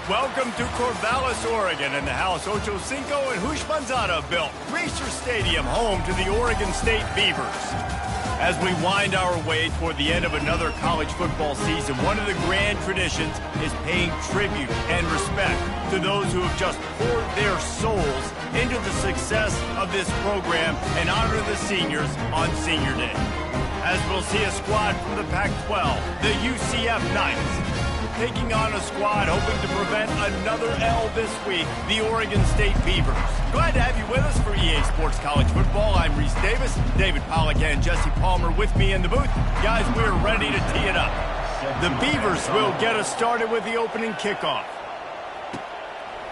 Welcome to Corvallis, Oregon, and the House Ocho Cinco and Hoosh Manzana built Reser Stadium, home to the Oregon State Beavers. As we wind our way toward the end of another college football season, one of the grand traditions is paying tribute and respect to those who have just poured their souls into the success of this program and honor the seniors on Senior Day. As we'll see a squad from the Pac-12, the UCF Knights, taking on a squad hoping to prevent another L this week, the Oregon State Beavers. Glad to have you with us for EA Sports College Football. I'm Reese Davis, David Pollack and Jesse Palmer with me in the booth. Guys, we're ready to tee it up. The Beavers will get us started with the opening kickoff.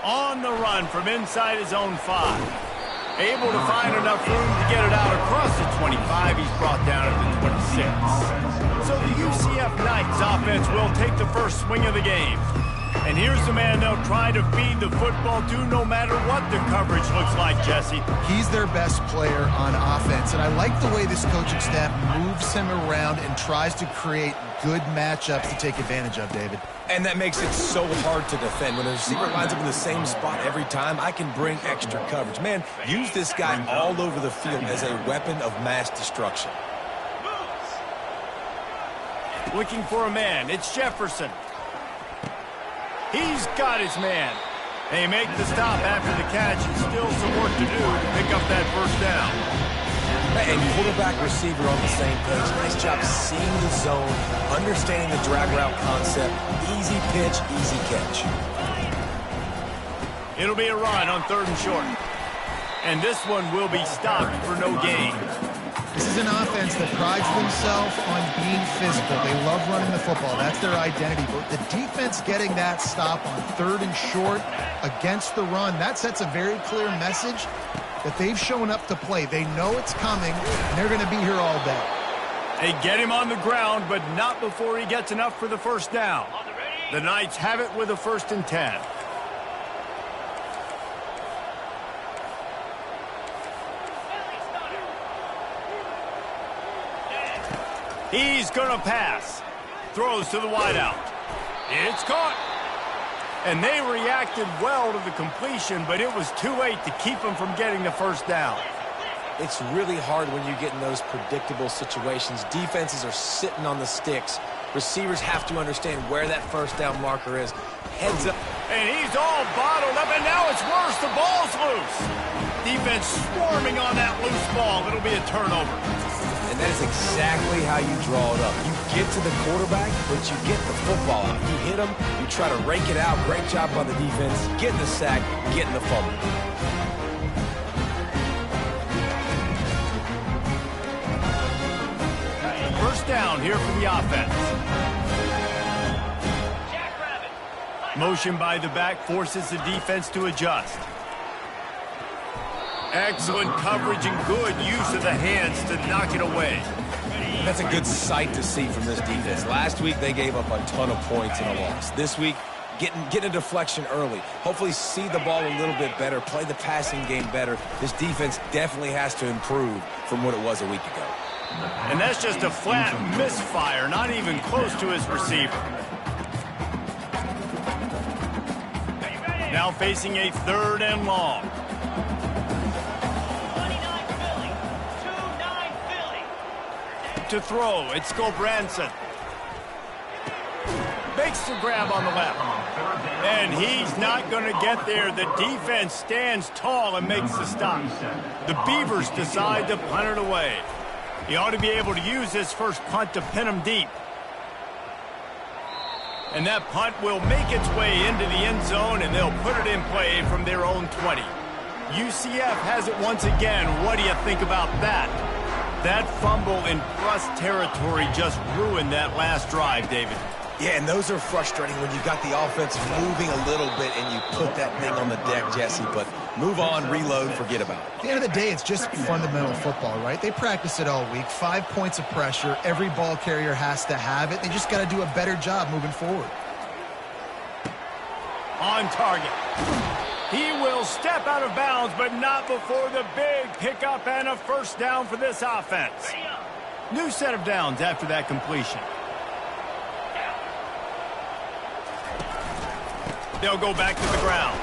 On the run from inside his own 5. Able to find enough room to get it out across the 25. He's brought down at the 26. So the UCF Knights offense will take the first swing of the game. And here's the man they'll try to feed the football to no matter what the coverage looks like, Jesse. He's their best player on offense, and I like the way this coaching staff moves him around and tries to create good matchups to take advantage of, David. And that makes it so hard to defend. When a receiver lines up in the same spot every time, I can bring extra coverage. Man, use this guy all over the field as a weapon of mass destruction. Looking for a man. It's Jefferson. He's got his man. They make the stop after the catch, and still some work to do to pick up that first down. And quarterback receiver on the same page. Nice job seeing the zone, understanding the drag route concept. Easy pitch, easy catch. It'll be a run on 3rd and short. And this one will be stopped for no gain. This is an offense that prides themselves on being physical. They love running the football. That's their identity. But the defense getting that stop on 3rd and short against the run, that sets a very clear message that they've shown up to play. They know it's coming, and they're going to be here all day. They get him on the ground, but not before he gets enough for the first down. The Knights have it with a 1st and 10. He's going to pass. Throws to the wideout. It's caught. And they reacted well to the completion, but it was too late to keep him from getting the first down. It's really hard when you get in those predictable situations. Defenses are sitting on the sticks. Receivers have to understand where that first down marker is. Heads up. And he's all bottled up, and now it's worse. The ball's loose. Defense swarming on that loose ball. It'll be a turnover. And that is exactly how you draw it up. You get to the quarterback, but you get the football out. You hit him, you try to rake it out. Great job by the defense. Getting the sack, getting the fumble. First down here for the offense. Motion by the back forces the defense to adjust. Excellent coverage and good use of the hands to knock it away. That's a good sight to see from this defense. Last week, they gave up a ton of points in a loss. This week, getting a deflection early. Hopefully see the ball a little bit better, play the passing game better. This defense definitely has to improve from what it was a week ago. And that's just a flat misfire, not even close to his receiver. Now facing a 3rd and long. To throw, it's Gulbranson. Makes the grab on the left. And he's not going to get there. The defense stands tall and makes the stop. The Beavers decide to punt it away. He ought to be able to use this first punt to pin him deep. And that punt will make its way into the end zone, and they'll put it in play from their own 20. UCF has it once again. What do you think about that? That fumble in plus territory just ruined that last drive, David. Yeah, and those are frustrating when you got the offense moving a little bit and you put that thing on the deck, Jesse. But move on, reload, forget about it. At the end of the day, it's just fundamental football, right? They practice it all week. 5 points of pressure. Every ball carrier has to have it. They just got to do a better job moving forward. On target. He will step out of bounds, but not before the big pickup and a first down for this offense. New set of downs after that completion. They'll go back to the ground.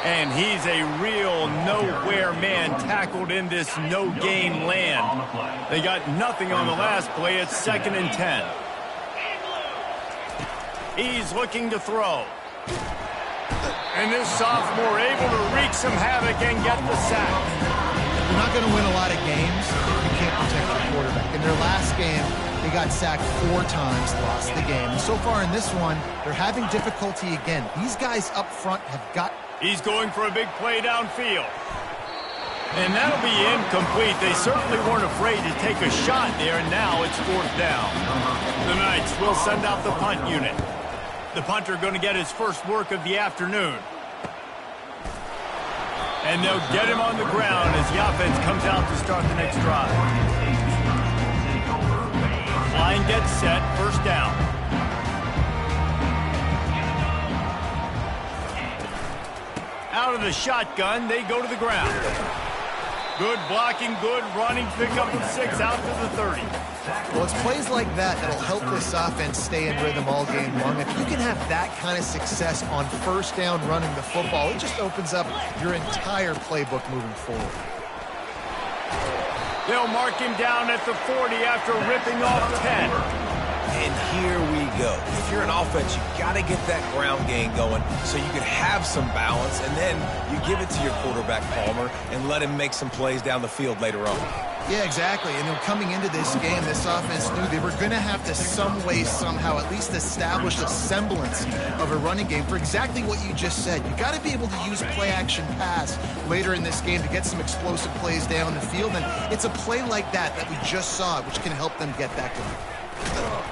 And he's a real nowhere man tackled in this no-gain land. They got nothing on the last play. It's 2nd and 10. He's looking to throw. And this sophomore able to wreak some havoc and get the sack. You're not going to win a lot of games if you can't protect your quarterback. In their last game, they got sacked 4 times, lost the game. And so far in this one, they're having difficulty again. These guys up front have got... He's going for a big play downfield. And that'll be incomplete. They certainly weren't afraid to take a shot there, and now it's 4th down. The Knights will send out the punt unit. The punter going to get his first work of the afternoon. And they'll get him on the ground as the offense comes out to start the next drive. Line gets set, 1st down. Out of the shotgun, they go to the ground. Good blocking, good running, pick up of 6 out to the 30. Well, it's plays like that that'll help this offense stay in rhythm all game long. If you can have that kind of success on 1st down running the football, it just opens up your entire playbook moving forward. They'll mark him down at the 40 after ripping off 10. And here we go. If you're an offense, you got to get that ground game going so you can have some balance, and then you give it to your quarterback, Palmer, and let him make some plays down the field later on. Yeah, exactly. And coming into this game, this offense knew they were going to have to some way, somehow, at least establish a semblance of a running game for exactly what you just said. You got to be able to use play-action pass later in this game to get some explosive plays down the field, and it's a play like that we just saw, which can help them get that going.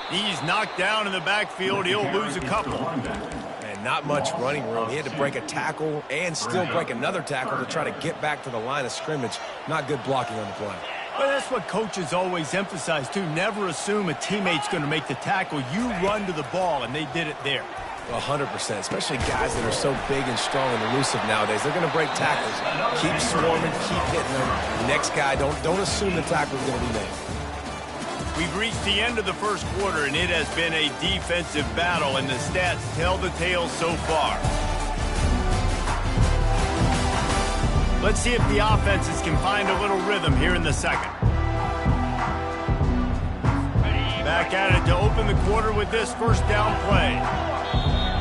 He's knocked down in the backfield. He'll lose a couple. And not much running room. He had to break a tackle and still break another tackle to try to get back to the line of scrimmage. Not good blocking on the play. But that's what coaches always emphasize, too. Never assume a teammate's going to make the tackle. You run to the ball, and they did it there. 100%, especially guys that are so big and strong and elusive nowadays. They're going to break tackles. Keep swarming, keep hitting them. Next guy, don't assume the tackle is going to be made. We've reached the end of the 1st quarter, and it has been a defensive battle, and the stats tell the tale so far. Let's see if the offenses can find a little rhythm here in the 2nd. Back at it to open the quarter with this 1st down play.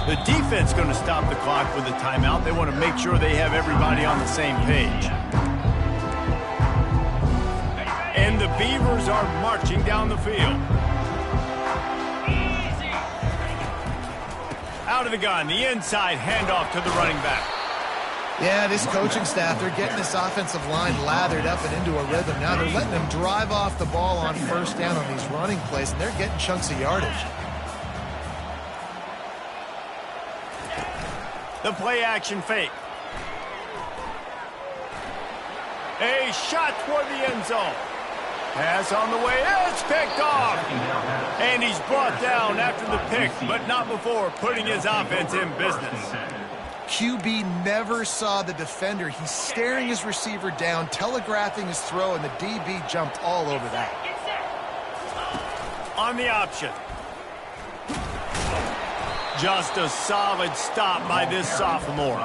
The defense going to stop the clock with a timeout. They want to make sure they have everybody on the same page. And the Beavers are marching down the field. Out of the gun, the inside handoff to the running back. Yeah, this coaching staff, they're getting this offensive line lathered up and into a rhythm. Now they're letting them drive off the ball on 1st down on these running plays, and they're getting chunks of yardage. The play action fake. A shot toward the end zone. Pass on the way, it's picked off. And he's brought down after the pick, but not before putting his offense in business. QB never saw the defender. He's staring his receiver down, telegraphing his throw, and the DB jumped all over that. On the option. Just a solid stop by this sophomore.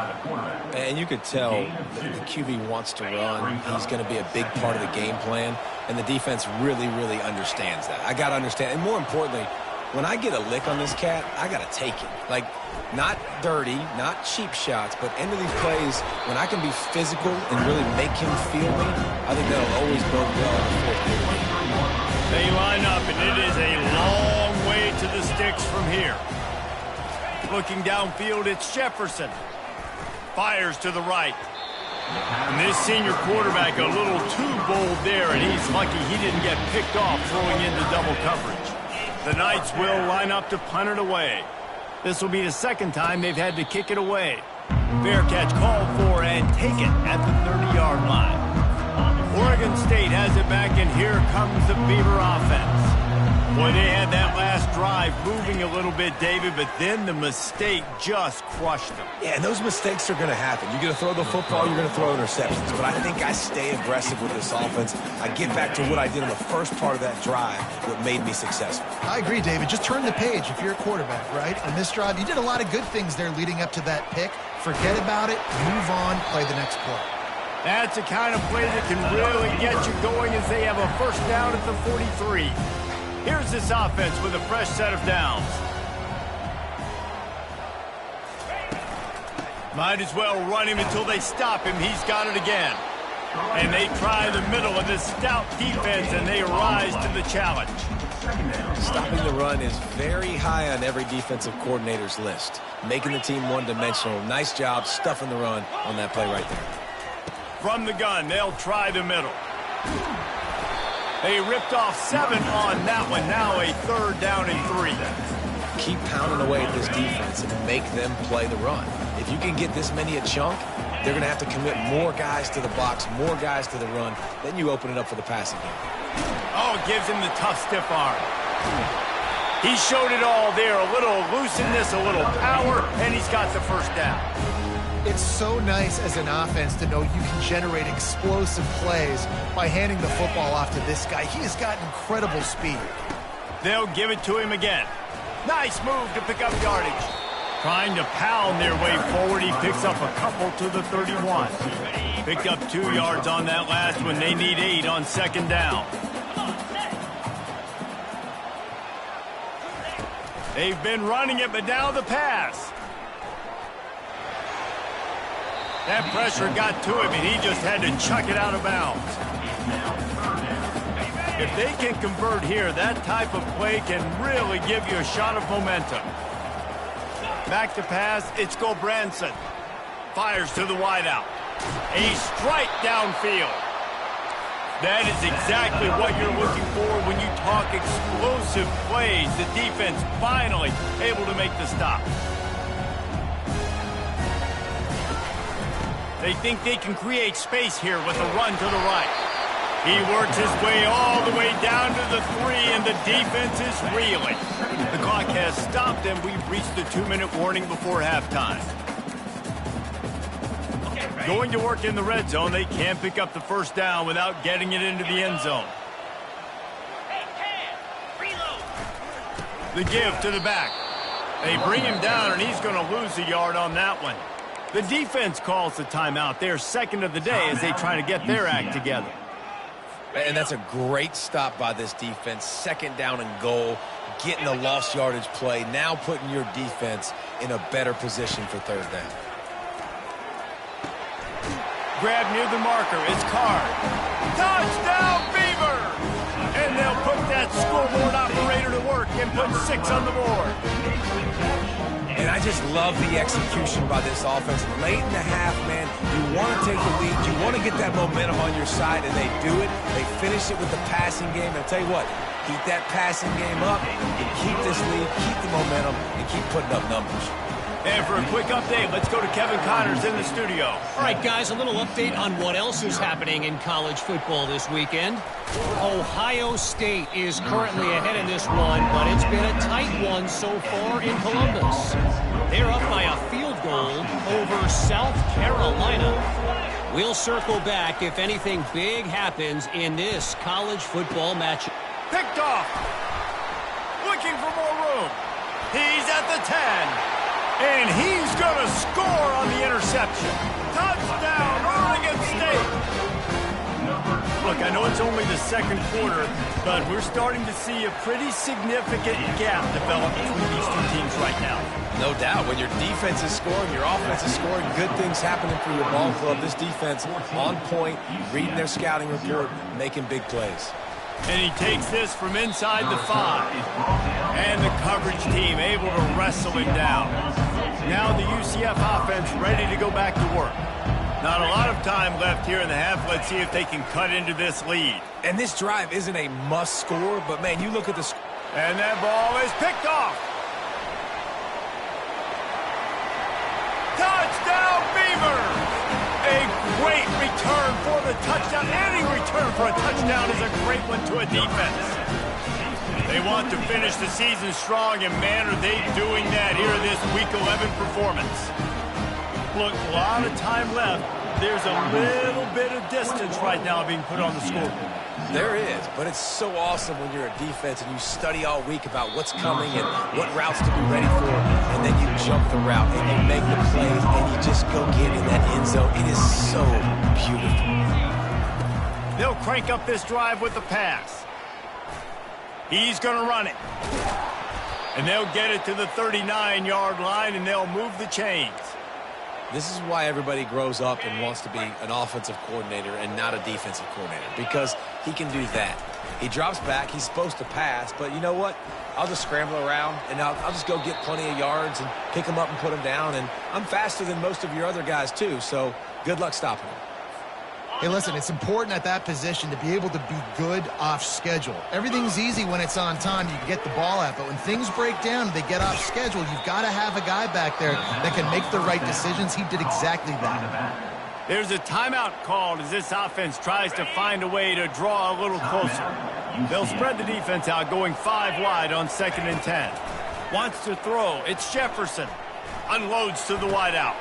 And you could tell the QB wants to run. He's going to be a big part of the game plan. And the defense really, really understands that. I got to understand. And more importantly, when I get a lick on this cat, I got to take it. Like, not dirty, not cheap shots, but end of these plays, when I can be physical and really make him feel me, I think that'll always bode well in the 4th quarter. They line up, and it is a long way to the sticks from here. Looking downfield, it's Jefferson. Fires to the right. And this senior quarterback a little too bold there, and he's lucky he didn't get picked off throwing into double coverage. The Knights will line up to punt it away. This will be the 2nd time they've had to kick it away. Fair catch called for and taken at the 30-yard line. Oregon State has it back, and here comes the Beaver offense. Boy, they had that last drive moving a little bit, David, but then the mistake just crushed them. Yeah, and those mistakes are going to happen. You're going to throw the football, you're going to throw interceptions. But I think I stay aggressive with this offense. I get back to what I did in the first part of that drive, what made me successful. I agree, David. Just turn the page if you're a quarterback, right? On this drive, you did a lot of good things there leading up to that pick. Forget about it, move on, play the next play. That's the kind of play that can really get you going as they have a first down at the 43. Here's this offense with a fresh set of downs. Might as well run him until they stop him. He's got it again. And they try the middle of this stout defense, and they rise to the challenge. Stopping the run is very high on every defensive coordinator's list. Making the team one-dimensional. Nice job stuffing the run on that play right there. From the gun, they'll try the middle. They ripped off 7 on that one. Now a third down and 3. Keep pounding away at this defense and make them play the run. If you can get this many a chunk, they're going to have to commit more guys to the box, more guys to the run. Then you open it up for the passing game. Oh, gives him the tough, stiff arm. He showed it all there. A little looseness, a little power, and he's got the first down. It's so nice as an offense to know you can generate explosive plays by handing the football off to this guy. He has got incredible speed. They'll give it to him again. Nice move to pick up yardage. Trying to pound their way forward. He picks up a couple to the 31. Picked up 2 yards on that last one. They need 8 on second down. They've been running it, but now the pass. That pressure got to him, and he just had to chuck it out of bounds. If they can convert here, that type of play can really give you a shot of momentum. Back to pass, it's Branson. Fires to the wideout. A strike downfield. That is exactly what you're looking for when you talk explosive plays. The defense finally able to make the stop. They think they can create space here with a run to the right. He works his way all the way down to the 3, and the defense is reeling. The clock has stopped, and we've reached the 2-minute warning before halftime. Going to work in the red zone. They can't pick up the first down without getting it into the end zone. The give to the back. They bring him down, and he's going to lose a yard on that one. The defense calls the timeout. They're second of the day as they try to get their act together. And that's a great stop by this defense. Second down and goal, getting a lost yardage play, now putting your defense in a better position for third down. Grab near the marker. It's Card. Touchdown, Beavers! And they'll put that scoreboard operator to work and put 6 on the board. And I just love the execution by this offense. Late in the half, man, you want to take the lead. You want to get that momentum on your side, and they do it. They finish it with the passing game. And I'll tell you what, keep that passing game up and keep this lead, keep the momentum, and keep putting up numbers. And for a quick update, let's go to Kevin Connors in the studio. All right, guys, a little update on what else is happening in college football this weekend. Ohio State is currently ahead in this one, but it's been a tight one so far in Columbus. They're up by a field goal over South Carolina. We'll circle back if anything big happens in this college football matchup. Picked off. Looking for more room. He's at the 10. And he's going to score on the interception. Touchdown, Oregon State. Look, I know it's only the second quarter, but we're starting to see a pretty significant gap develop between these two teams right now. No doubt. When your defense is scoring, your offense is scoring, good things happening for your ball club. This defense on point, reading their scouting report, making big plays. And he takes this from inside the 5. And the coverage team able to wrestle him down. Now the UCF offense ready to go back to work. Not a lot of time left here in the half. Let's see if they can cut into this lead. And this drive isn't a must score, but man, you look at the score. And that ball is picked off. Touchdown, Beavers! A great return for the touchdown. Any return for a touchdown is a great one to a defense. They want to finish the season strong, and man, are they doing that here in this Week 11 performance. Look, a lot of time left. There's a little bit of distance right now being put on the scoreboard. There is, but it's so awesome when you're a defense and you study all week about what's coming and what routes to be ready for, and then you jump the route and you make the plays and you just go get in that end zone. It is so beautiful. They'll crank up this drive with the pass. He's going to run it. And they'll get it to the 39-yard line, and they'll move the chains. This is why everybody grows up and wants to be an offensive coordinator and not a defensive coordinator, because he can do that. He drops back. He's supposed to pass, but you know what? I'll just scramble around, and I'll just go get plenty of yards and pick them up and put them down, and I'm faster than most of your other guys too, so good luck stopping them. Hey, listen, it's important at that position to be able to be good off schedule. Everything's easy when it's on time. You can get the ball out, but when things break down, they get off schedule, you've got to have a guy back there that can make the right decisions. He did exactly that. There's a timeout called as this offense tries to find a way to draw a little closer. They'll spread the defense out, going 5 wide on 2nd and 10. Wants to throw. It's Jefferson. Unloads to the wideout.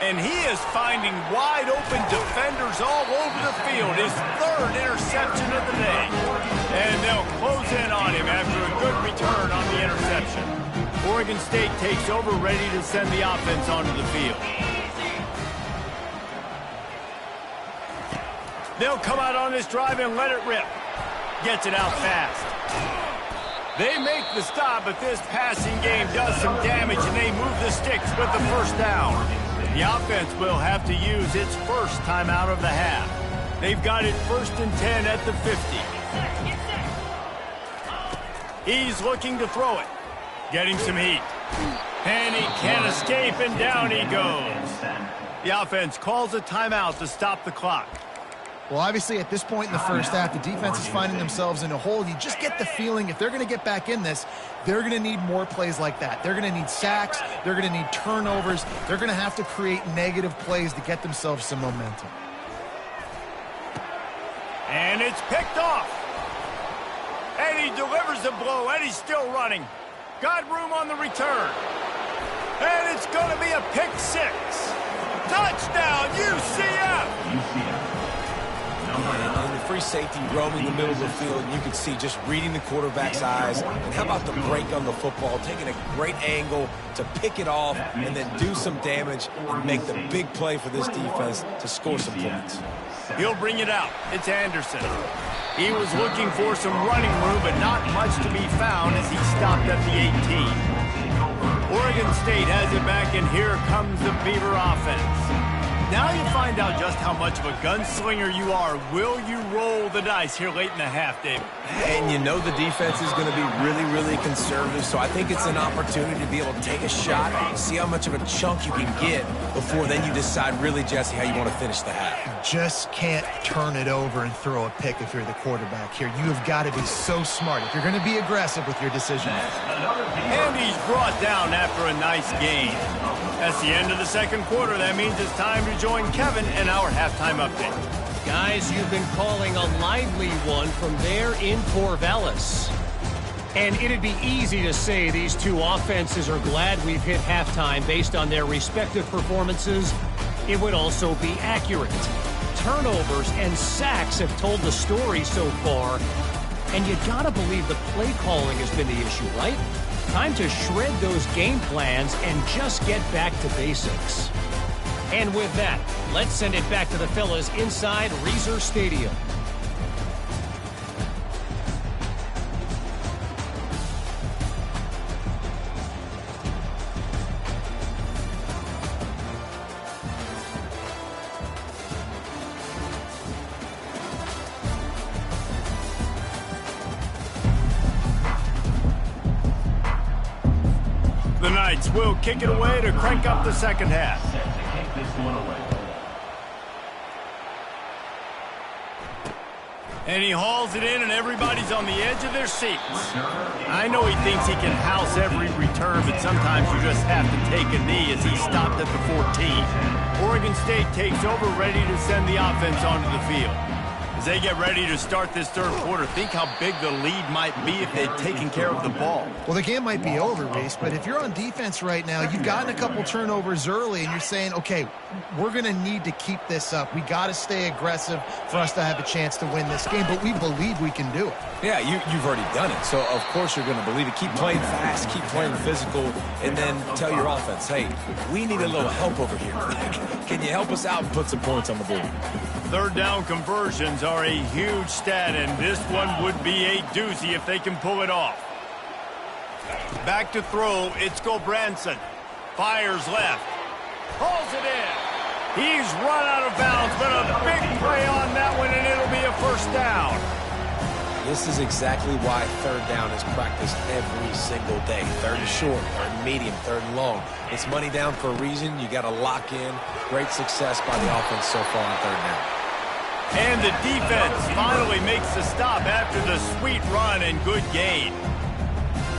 And he is finding wide-open defenders all over the field. His 3rd interception of the day. And they'll close in on him after a good return on the interception. Oregon State takes over, ready to send the offense onto the field. They'll come out on this drive and let it rip. Gets it out fast. They make the stop, but this passing game does some damage, and they move the sticks with the first down. The offense will have to use its first timeout of the half. They've got it 1st and 10 at the 50. He's looking to throw it. Getting some heat. And he can't escape, and down he goes. The offense calls a timeout to stop the clock. Well, obviously, at this point in the first half, the defense is finding themselves in a hole. You just get the feeling if they're going to get back in this, they're going to need more plays like that. They're going to need sacks. They're going to need turnovers. They're going to have to create negative plays to get themselves some momentum. And it's picked off. And he delivers the blow, and he's still running. Got room on the return. And it's going to be a pick 6. Touchdown, UCF! And the free safety roaming the middle of the field, you can see just reading the quarterback's eyes. And how about the break on the football, taking a great angle to pick it off and then do some damage and make the big play for this defense to score some points. He'll bring it out. It's Anderson. He was looking for some running room, but not much to be found as he stopped at the 18. Oregon State has it back, and here comes the Beaver offense. Now you find out just how much of a gunslinger you are. Will you roll the dice here late in the half, Dave? And you know the defense is going to be really, really conservative, so I think it's an opportunity to be able to take a shot, see how much of a chunk you can get before then you decide really, Jesse, how you want to finish the half. You just can't turn it over and throw a pick if you're the quarterback here. You have got to be so smart if you're going to be aggressive with your decision. And he's brought down after a nice gain. That's the end of the 2nd quarter. That means it's time to join Kevin and our halftime update. Guys, you've been calling a lively one from there in Corvallis. And it'd be easy to say these two offenses are glad we've hit halftime based on their respective performances. It would also be accurate. Turnovers and sacks have told the story so far. And you gotta believe the play calling has been the issue, right? Time to shred those game plans and just get back to basics. And with that, let's send it back to the fellas inside Reser Stadium. The Knights will kick it away to crank up the 2nd half. And he hauls it in, and everybody's on the edge of their seats. I know he thinks he can house every return, but sometimes you just have to take a knee as he stopped at the 14. Oregon State takes over, ready to send the offense onto the field. The As they get ready to start this third quarter, think how big the lead might be if they'd taken care of the ball. Well, the game might be over, Reese, but if you're on defense right now, you've gotten a couple turnovers early, and you're saying, okay, we're going to need to keep this up. We got to stay aggressive for us to have a chance to win this game, but we believe we can do it. Yeah, you've already done it, so of course you're going to believe it. Keep playing fast, keep playing physical, and then tell your offense, hey, we need a little help over here. Can you help us out and put some points on the board? Third down conversions are a huge stat, and this one would be a doozy if they can pull it off. Back to throw, it's Gobranson. Fires left. Pulls it in. He's run out of bounds, but a big play on that one, and it'll be a first down. This is exactly why third down is practiced every single day. Third and short, third and medium, third and long. It's money down for a reason. You got to lock in. Great success by the offense so far on third down. And the defense finally makes the stop after the sweet run and good gain.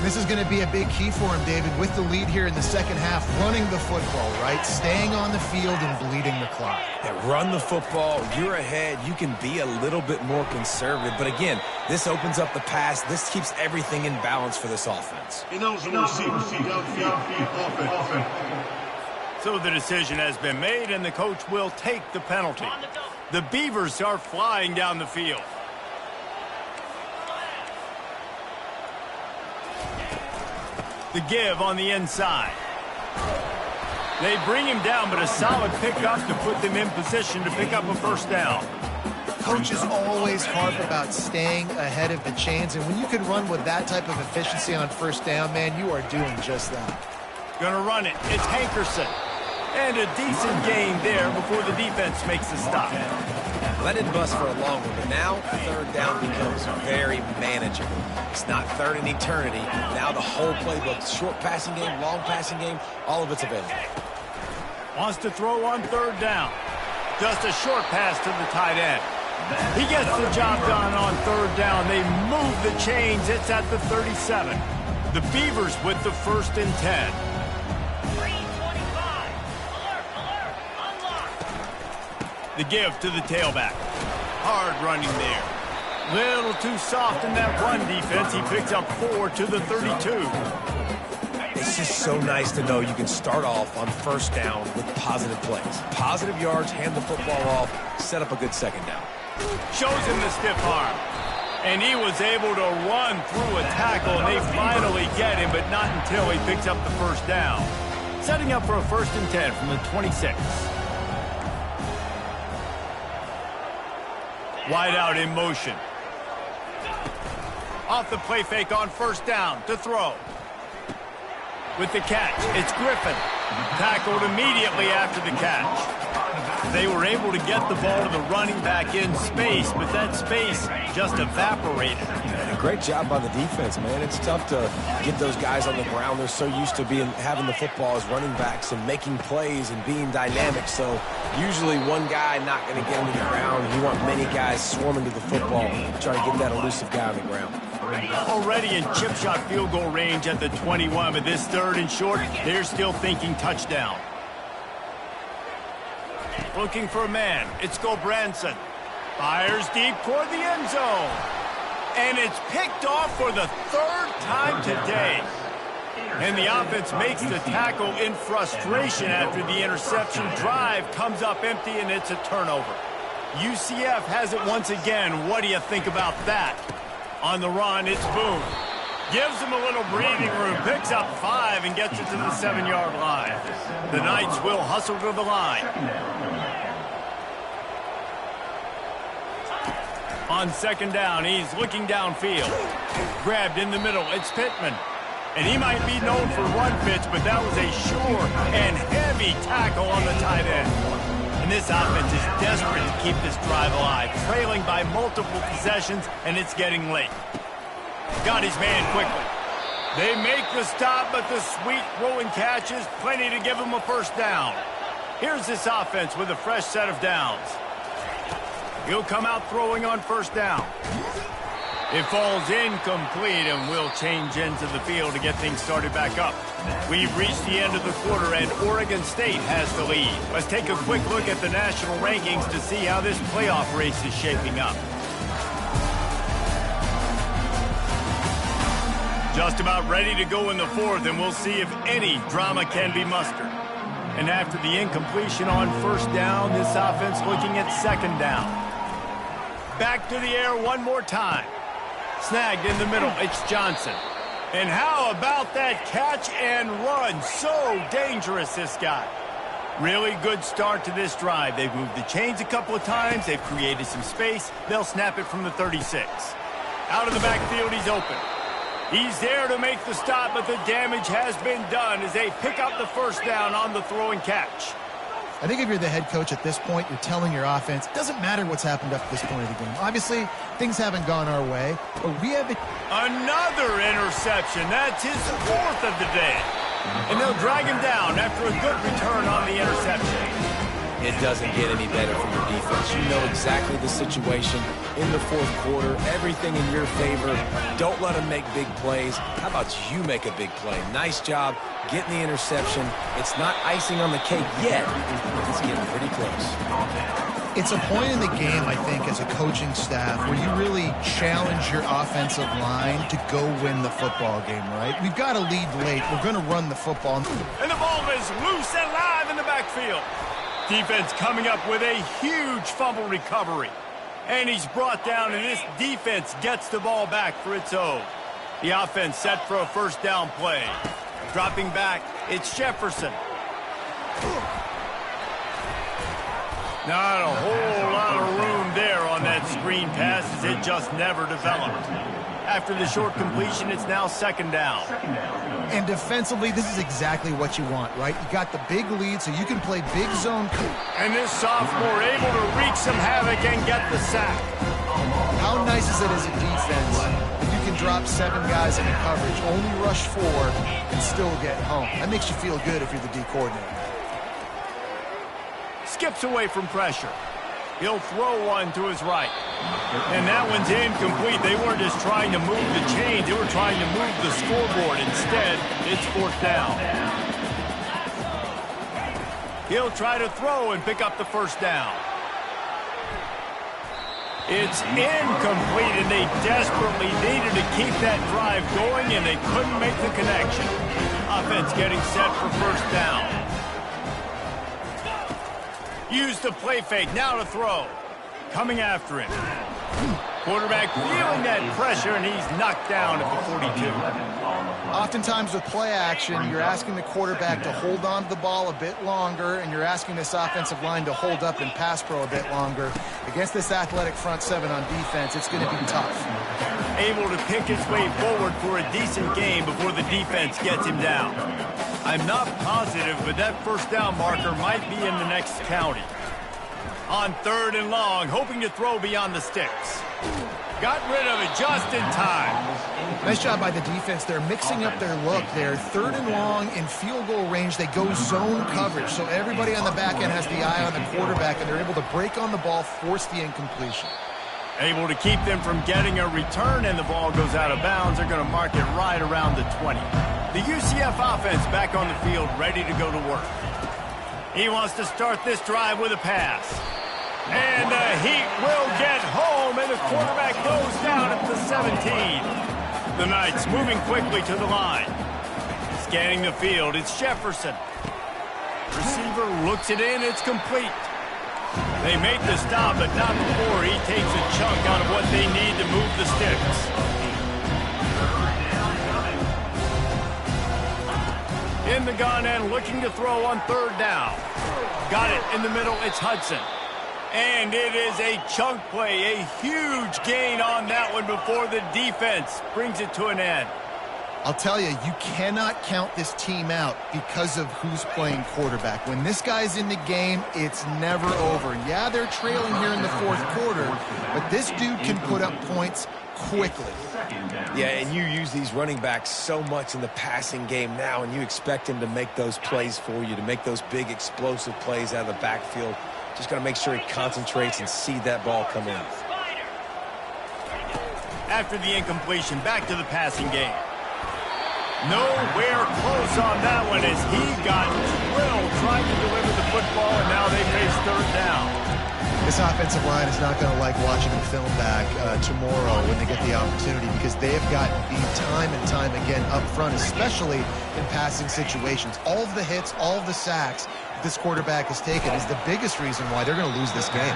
This is going to be a big key for him, David, with the lead here in the second half, running the football, right? Staying on the field and bleeding the clock. Yeah, run the football. You're ahead. You can be a little bit more conservative. But again, this opens up the pass. This keeps everything in balance for this offense. So the decision has been made, and the coach will take the penalty. The Beavers are flying down the field. The give on the inside. They bring him down, but a solid pickup to put them in position to pick up a first down. Coaches always harp about staying ahead of the chains, and when you can run with that type of efficiency on first down, man, you are doing just that. Gonna run it. It's Hankerson. And a decent gain there before the defense makes the stop. Let it bust for a long one, but now third down becomes very manageable. It's not third in eternity. Now the whole playbook, short passing game, long passing game, all of it's available. Wants to throw on third down. Just a short pass to the tight end. He gets the job done on third down. They move the chains. It's at the 37. The Beavers with the 1st and 10. The give to the tailback. Hard running there. Little too soft in that run defense. He picks up 4 to the 32. It's just so nice to know you can start off on first down with positive plays. Positive yards, hand the football off, set up a good second down. Shows him the stiff arm. And he was able to run through a tackle, and they finally get him, but not until he picks up the first down. Setting up for a 1st and 10 from the 26. Wide out in motion. Off the play fake on first down to throw. With the catch, it's Griffin. Tackled immediately after the catch. They were able to get the ball to the running back in space, but that space just evaporated. And a great job by the defense, man. It's tough to get those guys on the ground. They're so used to having the football as running backs and making plays and being dynamic. So usually one guy not going to get him to the ground. You want many guys swarming to the football, trying to get that elusive guy on the ground. Already in chip shot field goal range at the 21, but this 3rd and short, they're still thinking touchdown. Looking for a man. It's Gobranson. Fires deep toward the end zone. And it's picked off for the 3rd time today. And the offense makes the tackle in frustration after the interception. Drive comes up empty, and it's a turnover. UCF has it once again. What do you think about that? On the run, it's Boone. Gives him a little breathing room. Picks up 5 and gets it to the 7-yard line. The Knights will hustle to the line. On 2nd down, he's looking downfield. Grabbed in the middle, it's Pittman. And he might be known for run fits, but that was a sure and heavy tackle on the tight end. And this offense is desperate to keep this drive alive, trailing by multiple possessions, and it's getting late. Got his man quickly. They make the stop, but the sweet throwing catch is plenty to give him a first down. Here's this offense with a fresh set of downs. He'll come out throwing on first down. It falls incomplete, and we'll change into the field to get things started back up. We've reached the end of the quarter, and Oregon State has the lead. Let's take a quick look at the national rankings to see how this playoff race is shaping up. Just about ready to go in the fourth, and we'll see if any drama can be mustered. And after the incompletion on first down, this offense looking at second down. Back to the air one more time. Snagged in the middle. It's Johnson. And how about that catch and run? So dangerous, this guy. Really good start to this drive. They've moved the chains a couple of times. They've created some space. They'll snap it from the 36. Out of the backfield, he's open. He's there to make the stop, but the damage has been done as they pick up the first down on the throw and catch. I think if you're the head coach at this point, you're telling your offense, it doesn't matter what's happened up to this point of the game. Obviously, things haven't gone our way, but we have another interception. That's his fourth of the day. And they'll drag him down after a good return on the interception. It doesn't get any better from your defense. You know exactly the situation in the fourth quarter. Everything in your favor. Don't let them make big plays. How about you make a big play? Nice job getting the interception. It's not icing on the cake yet. It's getting pretty close. It's a point in the game, I think, as a coaching staff where you really challenge your offensive line to go win the football game, right? We've got to lead late. We're going to run the football. And the ball is loose and live in the backfield. Defense coming up with a huge fumble recovery. And he's brought down, and this defense gets the ball back for its own. The offense set for a first down play. Dropping back, it's Jefferson. Not a whole lot of room there on that screen pass as it just never developed. After the short completion, it's now second down. And defensively, this is exactly what you want, right? You got the big lead, so you can play big zone. And this sophomore able to wreak some havoc and get the sack. How nice is it as a defense that you can drop 7 guys into coverage, only rush 4, and still get home? That makes you feel good if you're the D coordinator. Skips away from pressure. He'll throw one to his right. And that one's incomplete. They weren't just trying to move the chains. They were trying to move the scoreboard. Instead, it's fourth down. He'll try to throw and pick up the first down. It's incomplete, and they desperately needed to keep that drive going, and they couldn't make the connection. Offense getting set for first down. Use the play fake, now to throw. Coming after him. Quarterback feeling that pressure, and he's knocked down at the 42. Oftentimes with play action, you're asking the quarterback to hold on to the ball a bit longer, and you're asking this offensive line to hold up and pass pro a bit longer. Against this athletic front 7 on defense, it's going to be tough. Able to pick his way forward for a decent game before the defense gets him down. I'm not positive, but that first down marker might be in the next county. On third and long, hoping to throw beyond the sticks. Got rid of it just in time. Nice job by the defense. They're mixing up their look there. Third and long in field goal range. They go zone coverage, so everybody on the back end has the eye on the quarterback, and they're able to break on the ball, force the incompletion. Able to keep them from getting a return, and the ball goes out of bounds. They're going to mark it right around the 20. The UCF offense back on the field, ready to go to work. He wants to start this drive with a pass. And the Heat will get home, and the quarterback goes down at the 17. The Knights moving quickly to the line. Scanning the field, it's Jefferson. Receiver looks it in, it's complete. They make the stop, but not before he takes a chunk out of what they need to move the sticks. In the gun and looking to throw on third down. Got it in the middle, it's Hudson. And it is a chunk play, a huge gain on that one before the defense brings it to an end. I'll tell you, you cannot count this team out because of who's playing quarterback. When this guy's in the game, it's never over. Yeah, they're trailing here in the fourth quarter, but this dude can put up points quickly. Yeah, and you use these running backs so much in the passing game now, and you expect him to make those plays for you, to make those big explosive plays out of the backfield. Just got to make sure he concentrates and see that ball come in. After the incompletion, back to the passing game. Nowhere close on that one as he got drilled trying to deliver the football, and now they face third down. The This offensive line is not going to like watching the film back tomorrow when they get the opportunity, because they have gotten beat time and time again up front, especially in passing situations. All of the hits, all of the sacks this quarterback has taken is the biggest reason why they're going to lose this game.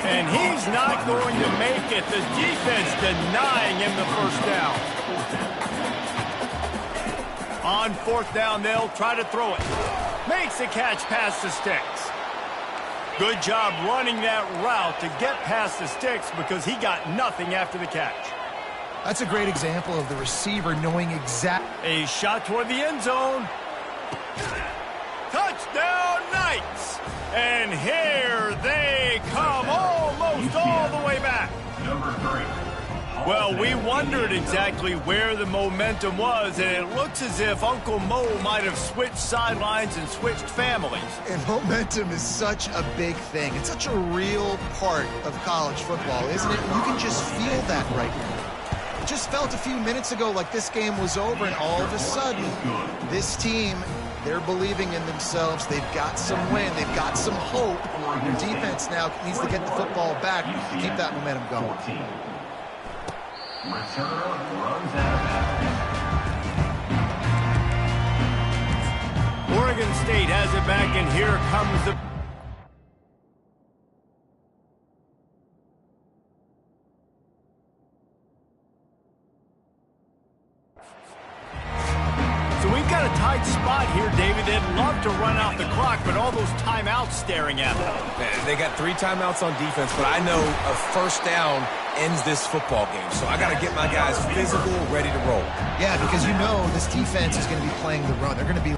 And he's not going to make it. The defense denying him the first down. On fourth down, they'll try to throw it. Makes the catch past the sticks. Good job running that route to get past the sticks because he got nothing after the catch. That's a great example of the receiver knowing A shot toward the end zone. Touchdown Knights! And here they come, almost all the way back. Number 3. Well, we wondered exactly where the momentum was, and it looks as if Uncle Mo might have switched sidelines and switched families. And momentum is such a big thing. It's such a real part of college football, isn't it? You can just feel that right now. It just felt a few minutes ago like this game was over, and all of a sudden, this team, they're believing in themselves. They've got some wind. They've got some hope. The defense now needs to get the football back to keep that momentum going. Returner runs out of bounds. Oregon State has it back, and here comes the... So we've got a tight spot here, David. They'd love to run out the clock, but all those timeouts staring at them. They got 3 timeouts on defense, but I know a first down ends this football game. So I got to get my guys physical, ready to roll. Yeah, because you know this defense is going to be playing the run. They're going to be...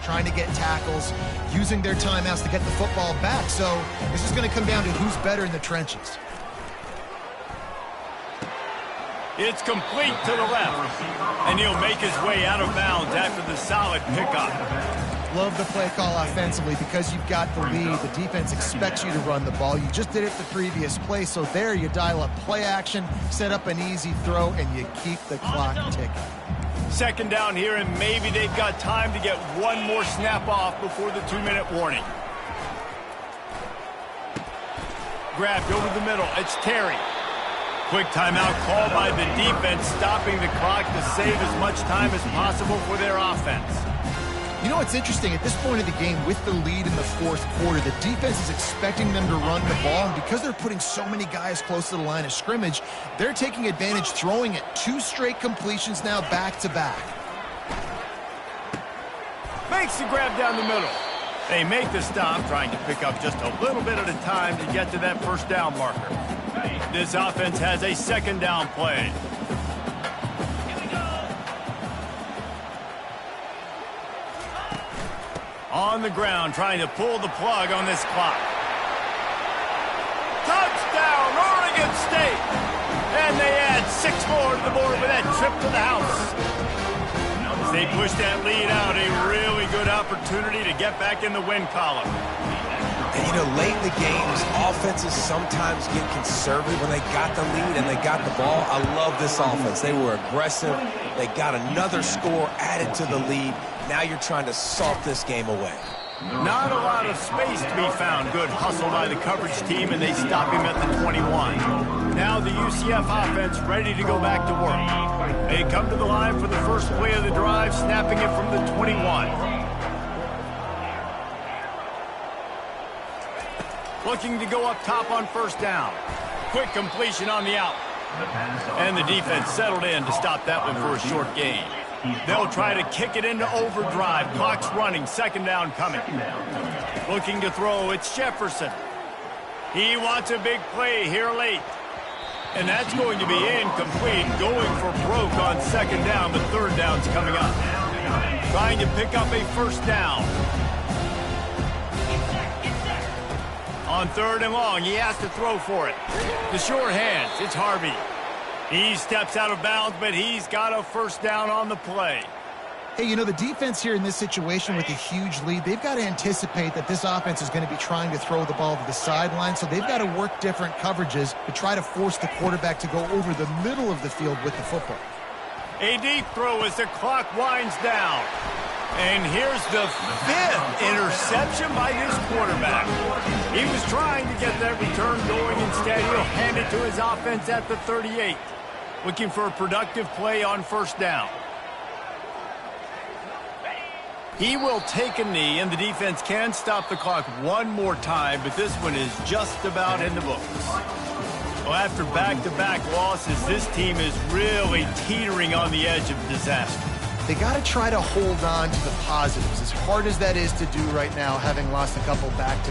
trying to get tackles, using their timeouts to get the football back. So this is going to come down to who's better in the trenches. It's complete to the left, and he'll make his way out of bounds after the solid pickup. Love the play call offensively because you've got the lead. The defense expects you to run the ball. You just did it the previous play, so there you dial up play action, set up an easy throw, and you keep the clock ticking. Second down here, and maybe they've got time to get one more snap off before the 2-minute warning. Grabbed over the middle. It's Terry. Quick timeout called by the defense, stopping the clock to save as much time as possible for their offense. You know what's interesting? At this point of the game, with the lead in the fourth quarter, the defense is expecting them to run the ball, and because they're putting so many guys close to the line of scrimmage, they're taking advantage, throwing it 2 straight completions now back-to-back. Makes the grab down the middle. They make the stop, trying to pick up just a little bit at a time to get to that first down marker. This offense has a second down play. On the ground, trying to pull the plug on this clock. Touchdown, Oregon State! And they add 6 more to the board with that trip to the house. As they push that lead out, a really good opportunity to get back in the win column. And, you know, late in the games, offenses sometimes get conservative when they got the lead and they got the ball. I love this offense. They were aggressive. They got another score added to the lead. Now you're trying to salt this game away. Not a lot of space to be found. Good hustle by the coverage team, and they stop him at the 21. Now the UCF offense ready to go back to work. They come to the line for the first play of the drive, snapping it from the 21. Looking to go up top on first down. Quick completion on the out. And the defense settled in to stop that one for a short gain. They'll try to kick it into overdrive. Clock's running. Second down coming. Looking to throw. It's Jefferson. He wants a big play here late. And that's going to be incomplete. Going for broke on second down, but third down's coming up. Trying to pick up a first down. On third and long, he has to throw for it. The sure hands, it's Harvey. He steps out of bounds, but he's got a first down on the play. Hey, you know, the defense here in this situation with a huge lead, they've got to anticipate that this offense is going to be trying to throw the ball to the sideline, so they've got to work different coverages to try to force the quarterback to go over the middle of the field with the football. A deep throw as the clock winds down. And here's the 5th interception by this quarterback. He was trying to get that return going. Instead, he'll hand it to his offense at the 38. Looking for a productive play on first down. He will take a knee, and the defense can stop the clock one more time, but this one is just about in the books. Well, after back-to-back losses, this team is really teetering on the edge of disaster. They got to try to hold on to the positives, as hard as that is to do right now, having lost a couple back-to-back.